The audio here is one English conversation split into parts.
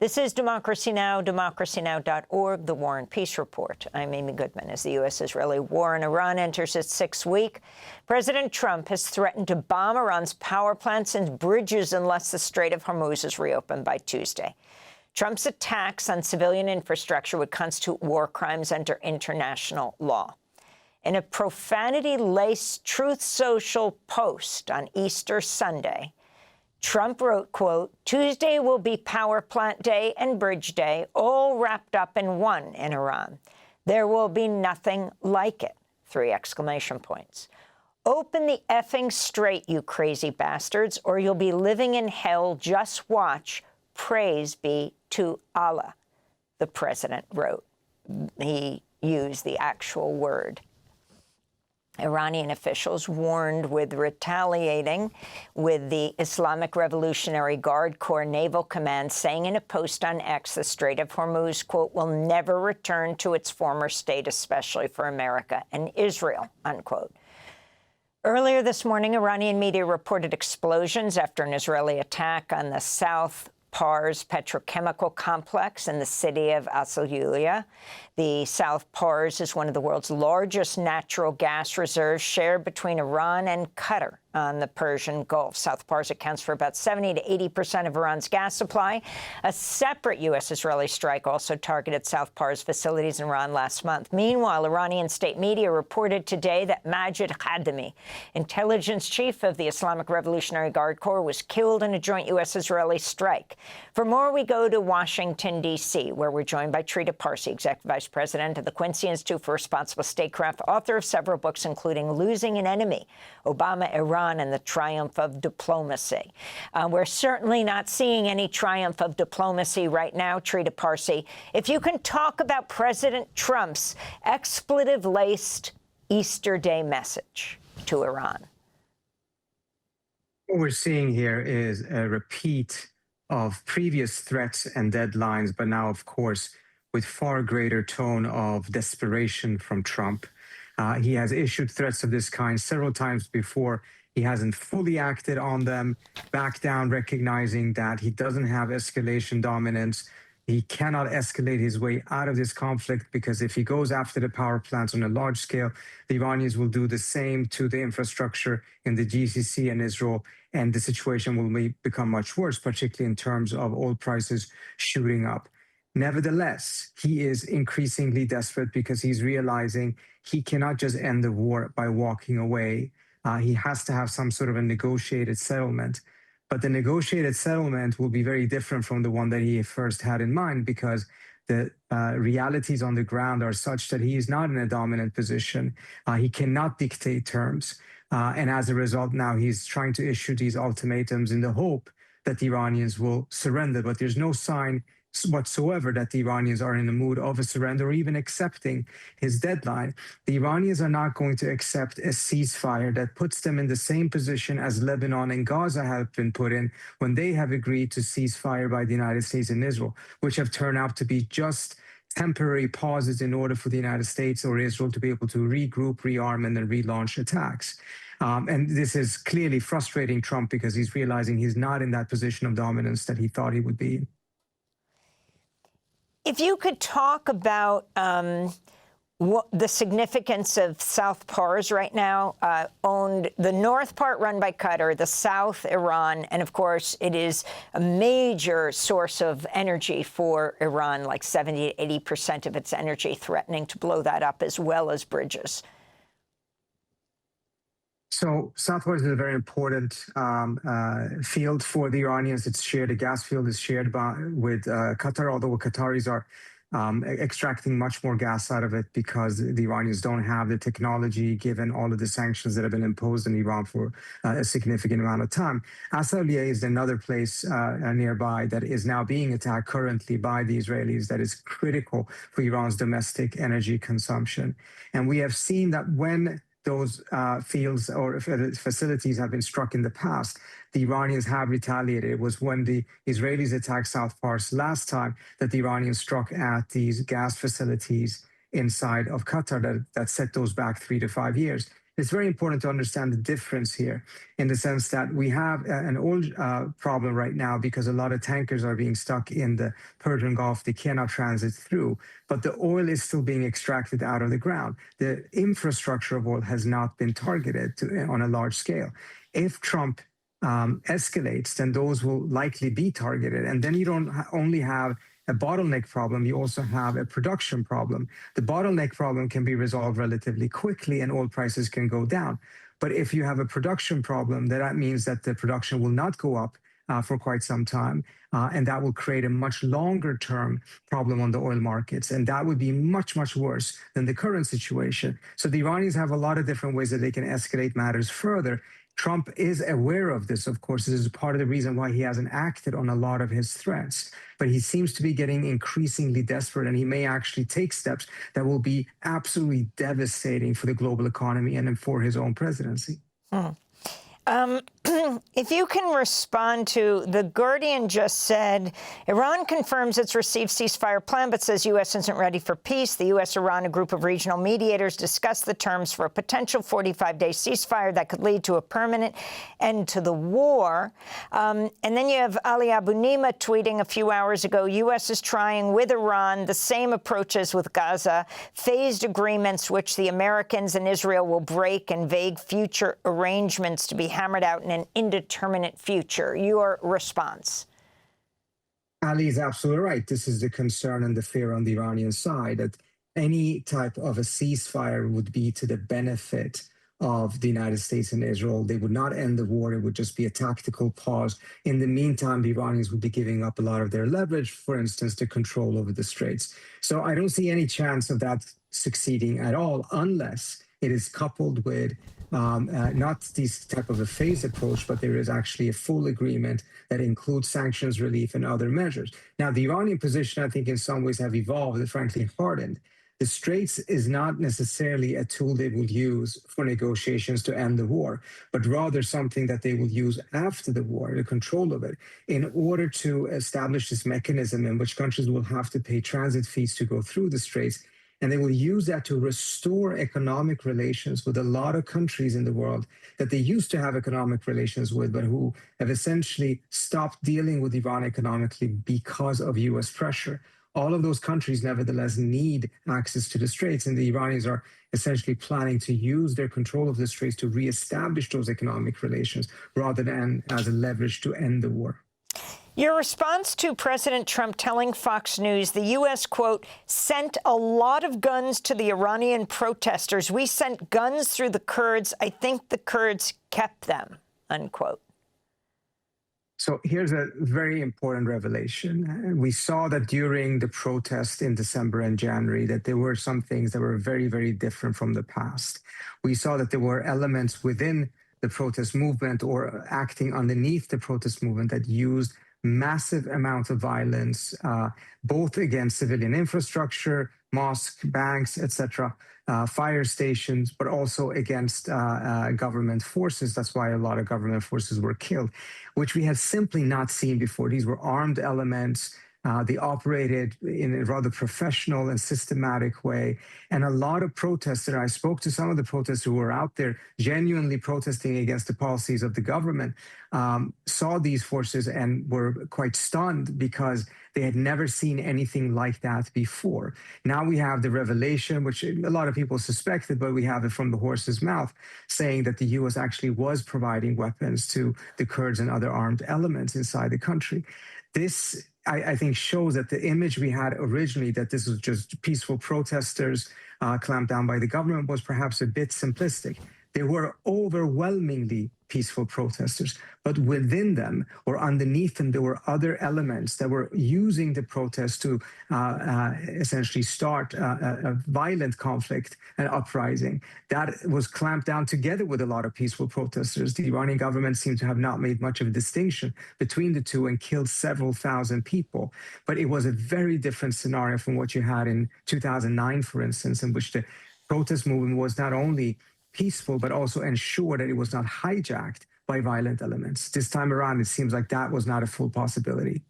This is Democracy Now!, democracynow.org, the War and Peace Report. I'm Amy Goodman. As the U.S. Israeli war in Iran enters its sixth week, President Trump has threatened to bomb Iran's power plants and bridges unless the Strait of Hormuz is reopened by Tuesday. Trump's attacks on civilian infrastructure would constitute war crimes under international law. In a profanity-laced Truth Social post on Easter Sunday, Trump wrote, quote, "Tuesday will be power plant day and bridge day, all wrapped up in one in Iran. There will be nothing like it," 3 exclamation points. "Open the effing strait, you crazy bastards, or you'll be living in hell. Just watch. Praise be to Allah," the president wrote. He used the actual word. Iranian officials warned with retaliating with the Islamic Revolutionary Guard Corps Naval Command, saying in a post on X, the Strait of Hormuz, quote, "will never return to its former state, especially for America and Israel," unquote. Earlier this morning, Iranian media reported explosions after an Israeli attack on the South Pars petrochemical complex in the city of Al-Yulia. The South Pars is one of the world's largest natural gas reserves, shared between Iran and Qatar on the Persian Gulf. South Pars accounts for about 70 to 80% of Iran's gas supply. A separate U.S. Israeli strike also targeted South Pars facilities in Iran last month. Meanwhile, Iranian state media reported today that Majid Khademi, intelligence chief of the Islamic Revolutionary Guard Corps, was killed in a joint U.S. Israeli strike. For more, we go to Washington, D.C., where we're joined by Trita Parsi, executive vice president of the Quincy Institute for Responsible Statecraft, author of several books, including Losing an Enemy, Obama, Iran, and the Triumph of Diplomacy. We're certainly not seeing any triumph of diplomacy right now, Trita Parsi. If you can talk about President Trump's expletive-laced Easter Day message to Iran. What we're seeing here is a repeat of previous threats and deadlines, but now, of course, with far greater tone of desperation from Trump. He has issued threats of this kind several times before. He hasn't fully acted on them, backed down, recognizing that he doesn't have escalation dominance. He cannot escalate his way out of this conflict, because if he goes after the power plants on a large scale, the Iranians will do the same to the infrastructure in the GCC and Israel, and the situation will become much worse, particularly in terms of oil prices shooting up. Nevertheless, he is increasingly desperate because he's realizing he cannot just end the war by walking away. He has to have some sort of a negotiated settlement. But the negotiated settlement will be very different from the one that he first had in mind, because the realities on the ground are such that he is not in a dominant position. He cannot dictate terms. And as a result, now he's trying to issue these ultimatums in the hope that the Iranians will surrender. But there's no sign whatsoever that the Iranians are in the mood of a surrender or even accepting his deadline. The Iranians are not going to accept a ceasefire that puts them in the same position as Lebanon and Gaza have been put in when they have agreed to ceasefire by the United States and Israel, which have turned out to be just temporary pauses in order for the United States or Israel to be able to regroup, rearm, and then relaunch attacks. And this is clearly frustrating Trump, because he's realizing he's not in that position of dominance that he thought he would be in. If you could talk about the significance of South Pars right now, the north part run by Qatar, the south Iran, and of course it is a major source of energy for Iran, like 70 to 80% of its energy, threatening to blow that up, as well as bridges. So South Pars is a very important field for the Iranians. It's shared, a gas field is shared with Qatar, although Qataris are extracting much more gas out of it because the Iranians don't have the technology, given all of the sanctions that have been imposed on Iran for a significant amount of time. Escalation is another place nearby that is now being attacked currently by the Israelis, that is critical for Iran's domestic energy consumption. And we have seen that when those fields or facilities have been struck in the past, the Iranians have retaliated. It was when the Israelis attacked South Pars last time that the Iranians struck at these gas facilities inside of Qatar that set those back 3 to 5 years. It's very important to understand the difference here in the sense that we have an oil problem right now because a lot of tankers are being stuck in the Persian Gulf. They cannot transit through, but the oil is still being extracted out of the ground. The infrastructure of oil has not been targeted on a large scale. If Trump escalates, then those will likely be targeted. And then you don't only have a bottleneck problem, you also have a production problem. The bottleneck problem can be resolved relatively quickly and oil prices can go down. But if you have a production problem, then that means that the production will not go up for quite some time. And that will create a much longer term problem on the oil markets. And that would be much, much worse than the current situation. So the Iranians have a lot of different ways that they can escalate matters further. Trump is aware of this, of course. This is part of the reason why he hasn't acted on a lot of his threats. But he seems to be getting increasingly desperate, and he may actually take steps that will be absolutely devastating for the global economy and for his own presidency. If you can respond to, The Guardian just said, Iran confirms it's received ceasefire plan, but says U.S. isn't ready for peace. The U.S.-Iran, a group of regional mediators, discussed the terms for a potential 45-day ceasefire that could lead to a permanent end to the war. And then you have Ali Abu Nima tweeting a few hours ago, U.S. is trying with Iran the same approaches with Gaza, phased agreements which the Americans and Israel will break, and vague future arrangements to be hammered out in an indeterminate future. Your response? Ali is absolutely right. This is the concern and the fear on the Iranian side, that any type of a ceasefire would be to the benefit of the United States and Israel. They would not end the war. It would just be a tactical pause. In the meantime, the Iranians would be giving up a lot of their leverage, for instance, the control over the straits. So I don't see any chance of that succeeding at all, unless it is coupled with not this type of a phased approach, but there is actually a full agreement that includes sanctions relief and other measures. Now, the Iranian position, I think, in some ways have evolved and frankly hardened. The Straits is not necessarily a tool they will use for negotiations to end the war, but rather something that they will use after the war, the control of it, in order to establish this mechanism in which countries will have to pay transit fees to go through the Straits. And they will use that to restore economic relations with a lot of countries in the world that they used to have economic relations with, but who have essentially stopped dealing with Iran economically because of U.S. pressure. All of those countries, nevertheless, need access to the Straits, and the Iranians are essentially planning to use their control of the Straits to reestablish those economic relations rather than as a leverage to end the war. Your response to President Trump telling Fox News the U.S., quote, sent a lot of guns to the Iranian protesters. We sent guns through the Kurds. I think the Kurds kept them, unquote. So here's a very important revelation. We saw that during the protest in December and January that there were some things that were very, very different from the past. We saw that there were elements within the protest movement or acting underneath the protest movement that used massive amounts of violence, both against civilian infrastructure, mosques, banks, etc., fire stations, but also against government forces. That's why a lot of government forces were killed, which we had simply not seen before. These were armed elements. They operated in a rather professional and systematic way. And a lot of protesters, I spoke to some of the protesters who were out there genuinely protesting against the policies of the government, saw these forces and were quite stunned because they had never seen anything like that before. Now we have the revelation, which a lot of people suspected, but we have it from the horse's mouth, saying that the U.S. actually was providing weapons to the Kurds and other armed elements inside the country. This, I think, shows that the image we had originally, that this was just peaceful protesters clamped down by the government, was perhaps a bit simplistic. There were overwhelmingly peaceful protesters, but within them or underneath them, there were other elements that were using the protest to essentially start a violent conflict and uprising. That was clamped down together with a lot of peaceful protesters. The Iranian government seemed to have not made much of a distinction between the two and killed several thousand people. But it was a very different scenario from what you had in 2009, for instance, in which the protest movement was not only peaceful, but also ensure that it was not hijacked by violent elements. This time around, it seems like that was not a full possibility.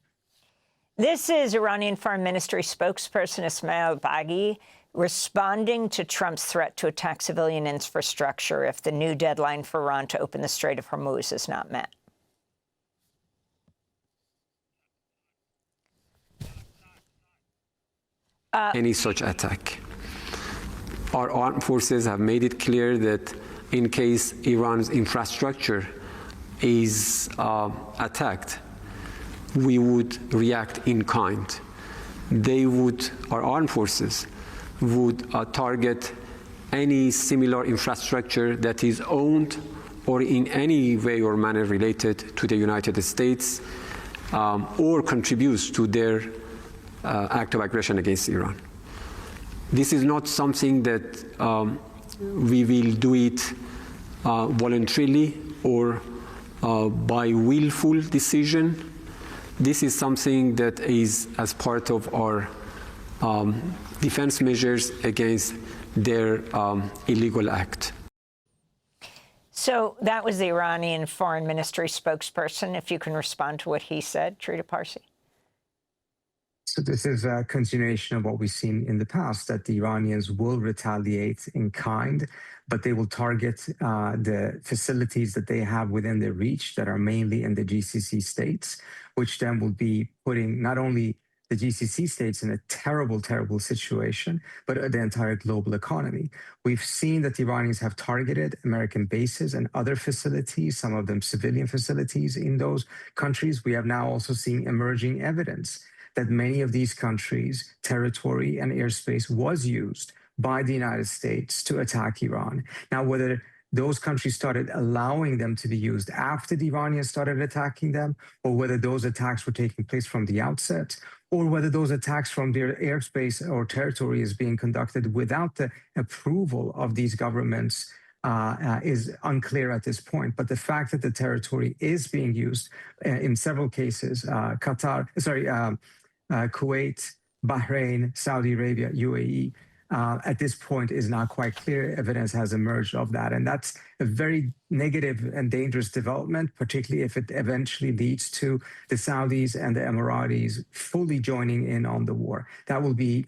This is Iranian Foreign Ministry spokesperson Ismail Baghi responding to Trump's threat to attack civilian infrastructure if the new deadline for Iran to open the Strait of Hormuz is not met? Any such attack. Our armed forces have made it clear that in case Iran's infrastructure is attacked, we would react in kind. Our armed forces would target any similar infrastructure that is owned or in any way or manner related to the United States or contributes to their act of aggression against Iran. This is not something that we will do it voluntarily or by willful decision. This is something that is as part of our defense measures against their illegal act. So that was the Iranian Foreign Ministry spokesperson. If you can respond to what he said, Trita Parsi. So this is a continuation of what we've seen in the past, that the Iranians will retaliate in kind, but they will target the facilities that they have within their reach that are mainly in the GCC states, which then will be putting not only the GCC states in a terrible, terrible situation, but the entire global economy. We've seen that the Iranians have targeted American bases and other facilities, some of them civilian facilities in those countries. We have now also seen emerging evidence that many of these countries' territory and airspace was used by the United States to attack Iran. Now, whether those countries started allowing them to be used after the Iranians started attacking them, or whether those attacks were taking place from the outset, or whether those attacks from their airspace or territory is being conducted without the approval of these governments is unclear at this point. But the fact that the territory is being used in several cases, Kuwait, Bahrain, Saudi Arabia, UAE, at this point is not quite clear. Evidence has emerged of that. And that's a very negative and dangerous development, particularly if it eventually leads to the Saudis and the Emiratis fully joining in on the war. That will be,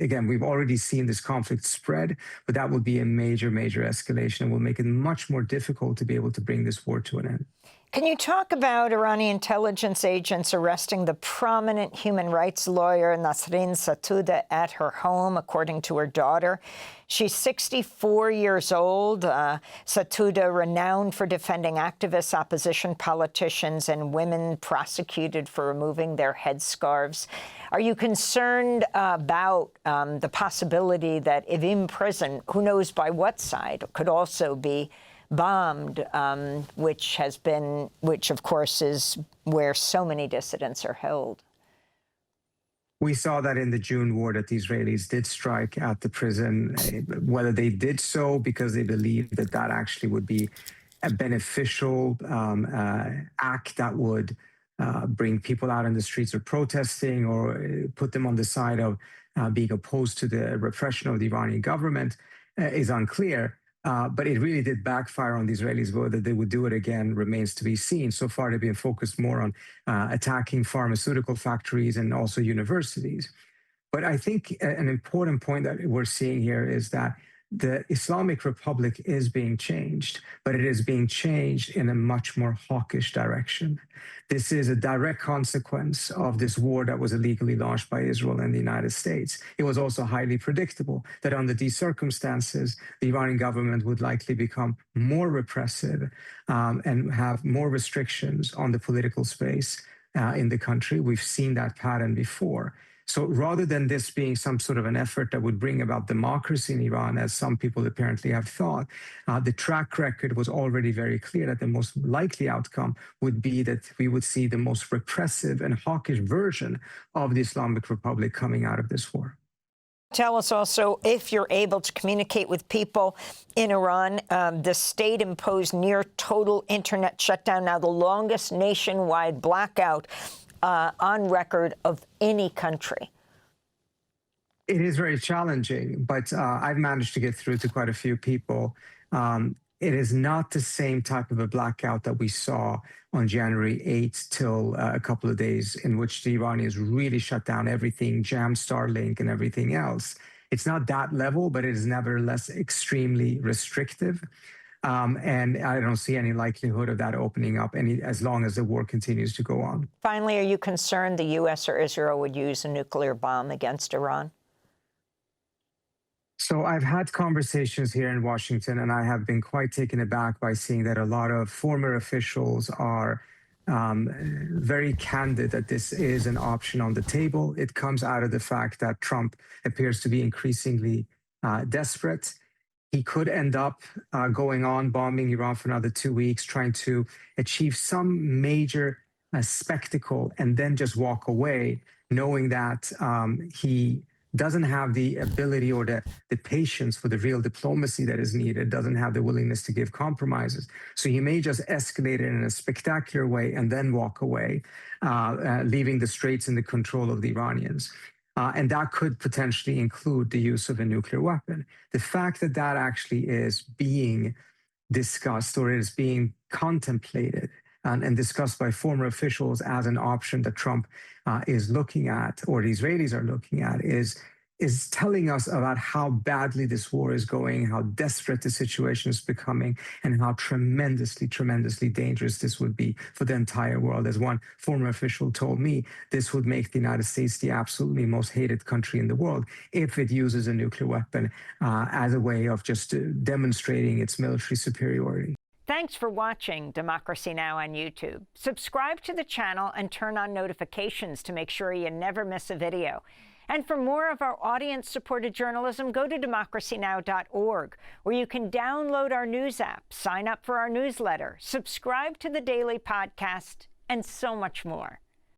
again, we've already seen this conflict spread, but that will be a major, major escalation and will make it much more difficult to be able to bring this war to an end. Can you talk about Iranian intelligence agents arresting the prominent human rights lawyer Nasrin Sotoudeh at her home, according to her daughter? She's 64 years old. Sotoudeh, renowned for defending activists, opposition politicians, and women prosecuted for removing their headscarves. Are you concerned about the possibility that if in prison, who knows by what side, could also be bombed, which of course is where so many dissidents are held? We saw that in the June war that the Israelis did strike at the prison, whether they did so because they believed that that actually would be a beneficial act that would bring people out in the streets of protesting or put them on the side of being opposed to the repression of the Iranian government is unclear. But it really did backfire on the Israelis. Whether they would do it again remains to be seen. So far, they've been focused more on attacking pharmaceutical factories and also universities. But I think an important point that we're seeing here is that the Islamic Republic is being changed, but it is being changed in a much more hawkish direction. This is a direct consequence of this war that was illegally launched by Israel and the United States. It was also highly predictable that under these circumstances, the Iranian government would likely become more repressive and have more restrictions on the political space in the country. We've seen that pattern before. So rather than this being some sort of an effort that would bring about democracy in Iran, as some people apparently have thought, the track record was already very clear that the most likely outcome would be that we would see the most repressive and hawkish version of the Islamic Republic coming out of this war. Tell us also, if you're able to communicate with people in Iran, the state imposed near total internet shutdown, now the longest nationwide blackout on record of any country. It is very challenging, but I've managed to get through to quite a few people. It is not the same type of a blackout that we saw on January 8th till a couple of days in which the Iranians really shut down everything, jammed Starlink and everything else. It's not that level, but it is nevertheless extremely restrictive. And I don't see any likelihood of that opening up as long as the war continues to go on. Finally, are you concerned the U.S. or Israel would use a nuclear bomb against Iran? So I've had conversations here in Washington, and I have been quite taken aback by seeing that a lot of former officials are very candid that this is an option on the table. It comes out of the fact that Trump appears to be increasingly desperate. He could end up going on bombing Iran for another 2 weeks, trying to achieve some major spectacle and then just walk away, knowing that he doesn't have the ability or the patience for the real diplomacy that is needed, doesn't have the willingness to give compromises. So he may just escalate it in a spectacular way and then walk away, leaving the straits in the control of the Iranians. And that could potentially include the use of a nuclear weapon. The fact that that actually is being discussed or is being contemplated and discussed by former officials as an option that Trump is looking at, or the Israelis are looking at, is telling us about how badly this war is going, how desperate the situation is becoming, and how tremendously, tremendously dangerous this would be for the entire world. As one former official told me, this would make the United States the absolutely most hated country in the world if it uses a nuclear weapon as a way of just demonstrating its military superiority. Thanks for watching Democracy Now! On YouTube. Subscribe to the channel and turn on notifications to make sure you never miss a video. And for more of our audience-supported journalism, go to democracynow.org, where you can download our news app, sign up for our newsletter, subscribe to the daily podcast, and so much more.